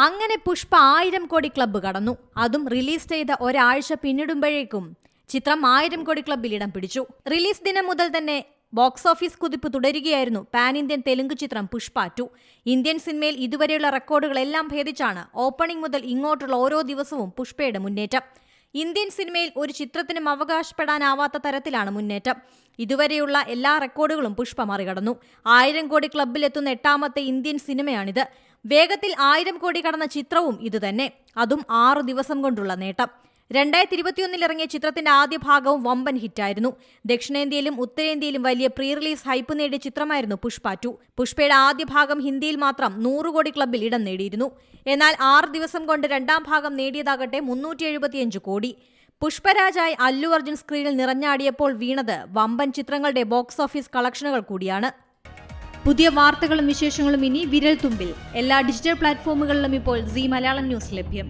അങ്ങനെ പുഷ്പ 1000 കോടി ക്ലബ്ബ് കടന്നു. അതും റിലീസ് ചെയ്ത ഒരാഴ്ച പിന്നിടുമ്പോഴേക്കും ചിത്രം 1000 കോടി ക്ലബ്ബിൽ ഇടം പിടിച്ചു. റിലീസ് ദിനം മുതൽ തന്നെ ബോക്സ് ഓഫീസ് കുതിപ്പ് തുടരുകയായിരുന്നു പാൻ ഇന്ത്യൻ തെലുങ്ക് ചിത്രം പുഷ്പ 2. ഇന്ത്യൻ സിനിമയിൽ ഇതുവരെയുള്ള റെക്കോർഡുകളെല്ലാം ഭേദിച്ചാണ് ഓപ്പണിംഗ് മുതൽ ഇങ്ങോട്ടുള്ള ഓരോ ദിവസവും പുഷ്പയുടെ മുന്നേറ്റം. ഇന്ത്യൻ സിനിമയിൽ ഒരു ചിത്രത്തിനും അവകാശപ്പെടാനാവാത്ത തരത്തിലാണ് മുന്നേറ്റം. ഇതുവരെയുള്ള എല്ലാ റെക്കോർഡുകളും പുഷ്പ മറികടന്നു. 1000 കോടി ക്ലബ്ബിലെത്തുന്ന 8ാമത്തെ ഇന്ത്യൻ സിനിമയാണിത്. വേഗത്തിൽ 1000 കോടി കടന്ന ചിത്രവും ഇതുതന്നെ, അതും 6 ദിവസം കൊണ്ടുള്ള നേട്ടം. 2021 ഇറങ്ങിയ ചിത്രത്തിന്റെ ആദ്യ ഭാഗവും വമ്പൻ ഹിറ്റായിരുന്നു. ദക്ഷിണേന്ത്യയിലും ഉത്തരേന്ത്യയിലും വലിയ പ്രീ റിലീസ് ഹൈപ്പ് നേടിയ ചിത്രമായിരുന്നു പുഷ്പ 2. പുഷ്പയുടെ ആദ്യ ഭാഗം ഹിന്ദിയിൽ മാത്രം 100 കോടി ക്ലബ്ബിൽ ഇടം നേടിയിരുന്നു. എന്നാൽ 6 ദിവസം കൊണ്ട് രണ്ടാം ഭാഗം നേടിയതാകട്ടെ 375 കോടി. പുഷ്പരാജായി അല്ലു അർജുൻ സ്ക്രീനിൽ നിറഞ്ഞാടിയപ്പോൾ വീണത് വമ്പൻ ചിത്രങ്ങളുടെ ബോക്സ് ഓഫീസ് കളക്ഷനുകൾ കൂടിയാണ്. പുതിയ വാർത്തകളും വിശേഷങ്ങളും ഇനി വിരൽ തുമ്പിൽ. എല്ലാ ഡിജിറ്റൽ പ്ലാറ്റ്ഫോമുകളിലും ഇപ്പോൾ സീ മലയാളം ന്യൂസ് ലഭ്യം.